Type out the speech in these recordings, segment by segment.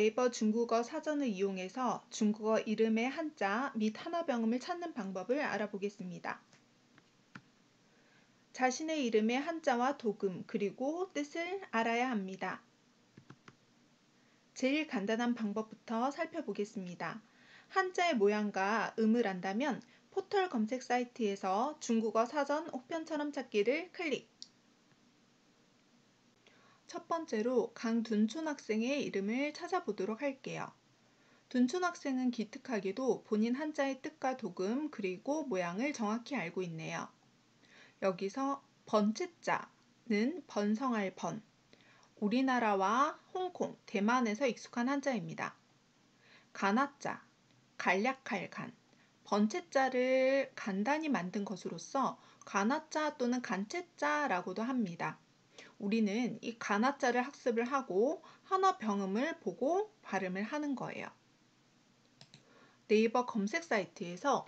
네이버 중국어 사전을 이용해서 중국어 이름의 한자 및 한어병음을 찾는 방법을 알아보겠습니다. 자신의 이름의 한자와 도금 그리고 뜻을 알아야 합니다. 제일 간단한 방법부터 살펴보겠습니다. 한자의 모양과 음을 안다면 포털 검색 사이트에서 중국어 사전 혹편처럼 찾기를 클릭. 첫 번째로 강둔촌 학생의 이름을 찾아보도록 할게요. 둔촌 학생은 기특하게도 본인 한자의 뜻과 도금 그리고 모양을 정확히 알고 있네요. 여기서 번체자는 번성할 번, 우리나라와 홍콩, 대만에서 익숙한 한자입니다. 가나자, 간략할 간, 번체자를 간단히 만든 것으로서 가나자 또는 간체자라고도 합니다. 우리는 이 가나자를 학습을 하고 한어 병음을 보고 발음을 하는 거예요. 네이버 검색 사이트에서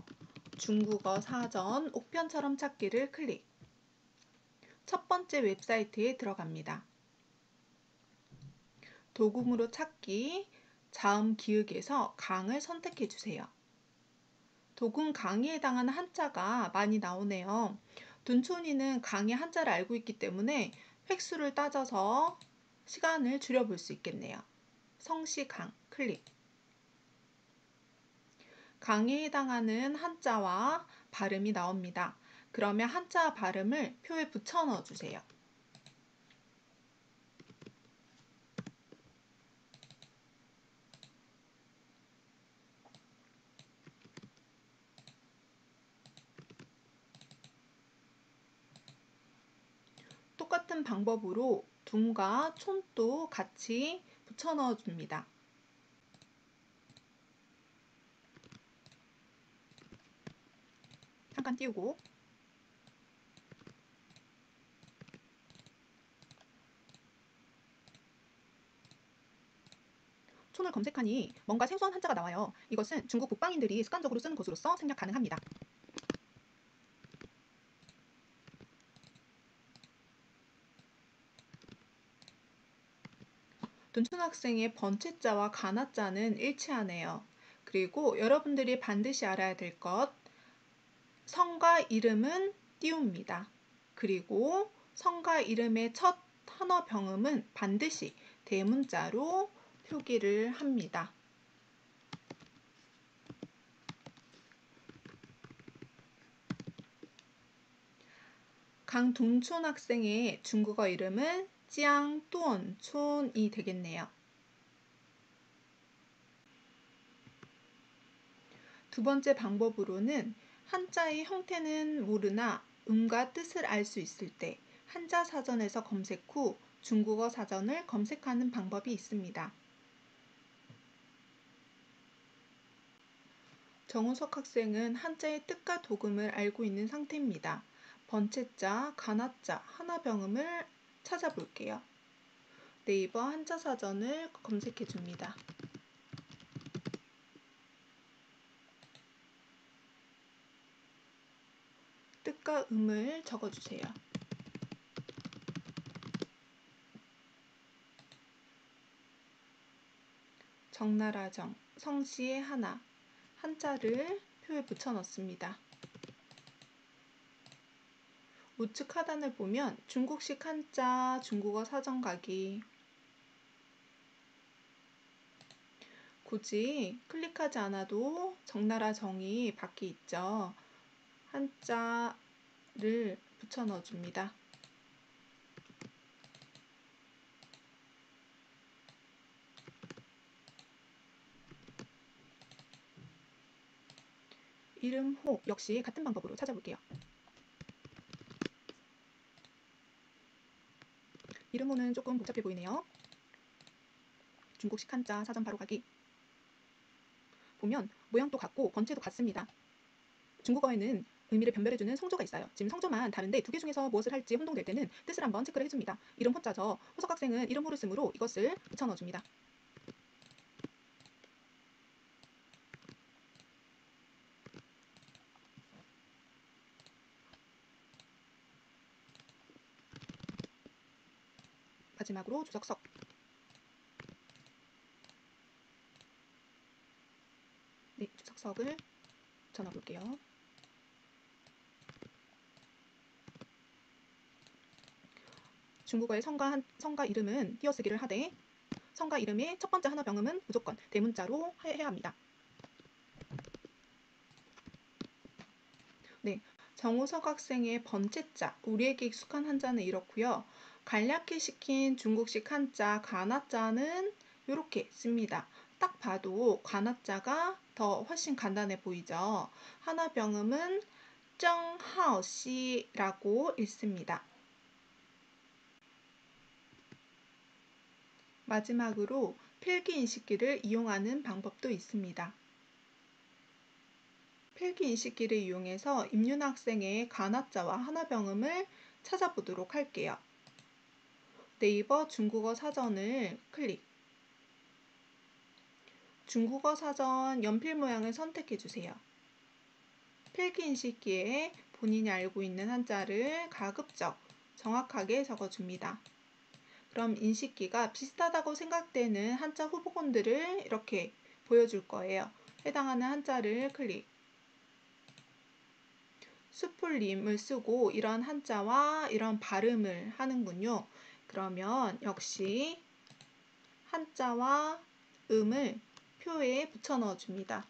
중국어 사전 옥편처럼 찾기를 클릭. 첫 번째 웹사이트에 들어갑니다. 도금으로 찾기, 자음 기역에서 강을 선택해 주세요. 도금 강의에 해당하는 한자가 많이 나오네요. 둔촌이는 강의 한자를 알고 있기 때문에 획수를 따져서 시간을 줄여볼 수 있겠네요. 성시강 클릭. 강의에 해당하는 한자와 발음이 나옵니다. 그러면 한자 발음을 표에 붙여 넣어 주세요. 똑같은 방법으로 둔과 촌도 같이 붙여 넣어 줍니다. 잠깐 띄우고 촌을 검색하니 뭔가 생소한 한자가 나와요. 이것은 중국 북방인들이 습관적으로 쓰는 것으로서 생략 가능합니다. 둔촌 학생의 번체자와 가나자는 일치하네요. 그리고 여러분들이 반드시 알아야 될 것, 성과 이름은 띄웁니다. 그리고 성과 이름의 첫 한어 병음은 반드시 대문자로 표기를 합니다. 강동촌 학생의 중국어 이름은 짱뚜언촌이 되겠네요. 두 번째 방법으로는 한자의 형태는 모르나 음과 뜻을 알 수 있을 때 한자 사전에서 검색 후 중국어 사전을 검색하는 방법이 있습니다. 정우석 학생은 한자의 뜻과 도금을 알고 있는 상태입니다. 번체자, 가나자, 한어병음을 찾아볼게요. 네이버 한자 사전을 검색해 줍니다. 뜻과 음을 적어주세요. 적나라 정, 성씨의 하나, 한자를 표에 붙여 넣습니다. 우측 하단을 보면 중국식 한자, 중국어 사전 가기. 굳이 클릭하지 않아도 적나라 정이 밖에 있죠. 한자를 붙여 넣어줍니다. 이름호 역시 같은 방법으로 찾아볼게요. 이름호는 조금 복잡해 보이네요. 중국식 한자 사전 바로 가기. 보면 모양도 같고 번체도 같습니다. 중국어에는 의미를 변별해주는 성조가 있어요. 지금 성조만 다른데 두 개 중에서 무엇을 할지 혼동될 때는 뜻을 한번 체크를 해줍니다. 이름 호자죠. 호석 학생은 이름 호를 쓰므로 이것을 붙여 넣어줍니다. 마지막으로 주석석. 석을 붙여넣어 볼게요. 중국어의 성과 이름은 띄어쓰기를 하되 성과 이름의 첫 번째 하나 병음은 무조건 대문자로 해야 합니다. 네, 정우석 학생의 번째자, 우리에게 익숙한 한자는 이렇고요. 간략히 시킨 중국식 한자 가나자는 이렇게 씁니다. 딱 봐도 가나자가 더 훨씬 간단해 보이죠. 하나 병음은 정하오시라고 읽습니다. 마지막으로 필기인식기를 이용하는 방법도 있습니다. 필기인식기를 이용해서 임윤 학생의 가나자와 하나병음을 찾아보도록 할게요. 네이버 중국어 사전을 클릭. 중국어 사전 연필 모양을 선택해 주세요. 필기인식기에 본인이 알고 있는 한자를 가급적 정확하게 적어줍니다. 그럼 인식기가 비슷하다고 생각되는 한자 후보군들을 이렇게 보여줄 거예요. 해당하는 한자를 클릭. 수풀림을 쓰고 이런 한자와 이런 발음을 하는군요. 그러면 역시 한자와 음을 표에 붙여 넣어줍니다.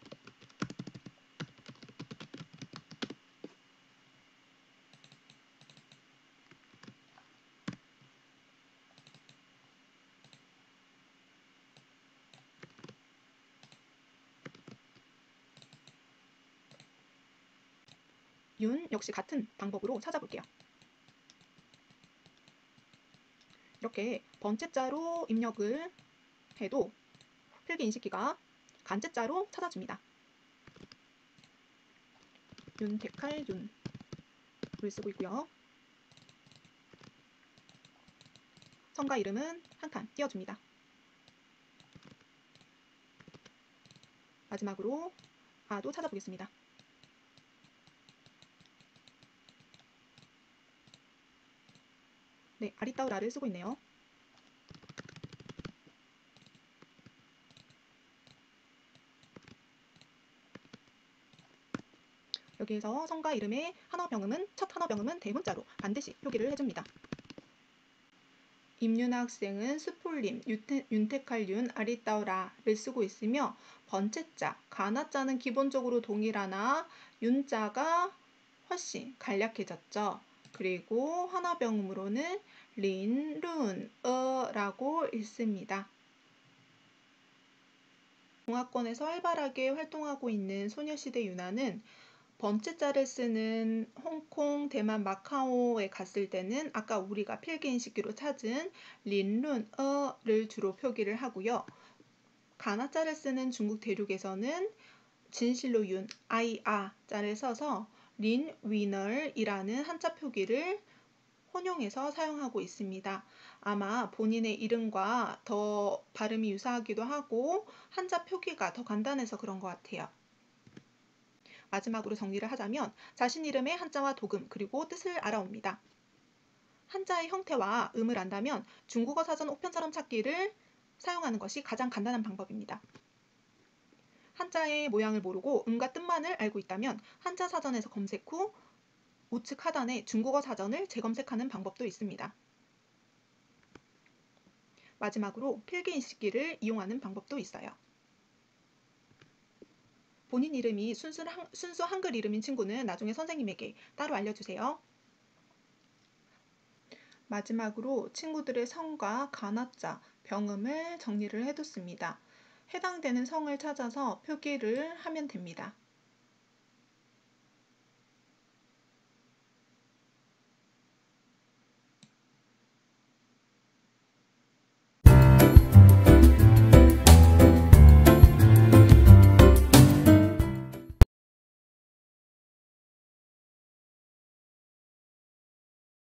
윤 역시 같은 방법으로 찾아볼게요. 이렇게 번째자로 입력을 해도 필기인식기가 간째자로 찾아줍니다. 윤택할 윤을 쓰고 있고요. 성과 이름은 한 칸 띄워줍니다. 마지막으로 아도 찾아보겠습니다. 네, 아리따우라를 쓰고 있네요. 여기에서 성과 이름의 첫 한어병음은 대문자로 반드시 표기를 해줍니다. 임윤아 학생은 스폴림, 윤택할 윤, 아리따우라를 쓰고 있으며 번째자, 가나자는 기본적으로 동일하나 윤자가 훨씬 간략해졌죠. 그리고 한어병음으로는 린, 룬, 라고 읽습니다. 동아권에서 활발하게 활동하고 있는 소녀시대 유나는 번째자를 쓰는 홍콩, 대만, 마카오에 갔을 때는 아까 우리가 필기인식기로 찾은 린룬어를 주로 표기를 하고요. 가나자를 쓰는 중국 대륙에서는 진실로 윤, 자를 써서 린 위널이라는 한자 표기를 혼용해서 사용하고 있습니다. 아마 본인의 이름과 더 발음이 유사하기도 하고 한자 표기가 더 간단해서 그런 것 같아요. 마지막으로 정리를 하자면 자신 이름의 한자와 도금 그리고 뜻을 알아옵니다. 한자의 형태와 음을 안다면 중국어 사전 우편처럼 찾기를 사용하는 것이 가장 간단한 방법입니다. 한자의 모양을 모르고 음과 뜻만을 알고 있다면 한자 사전에서 검색 후 우측 하단에 중국어 사전을 재검색하는 방법도 있습니다. 마지막으로 필기인식기를 이용하는 방법도 있어요. 본인 이름이 순수 한글 이름인 친구는 나중에 선생님에게 따로 알려주세요. 마지막으로 친구들의 성과 가나자, 병음을 정리를 해뒀습니다. 해당되는 성을 찾아서 표기를 하면 됩니다.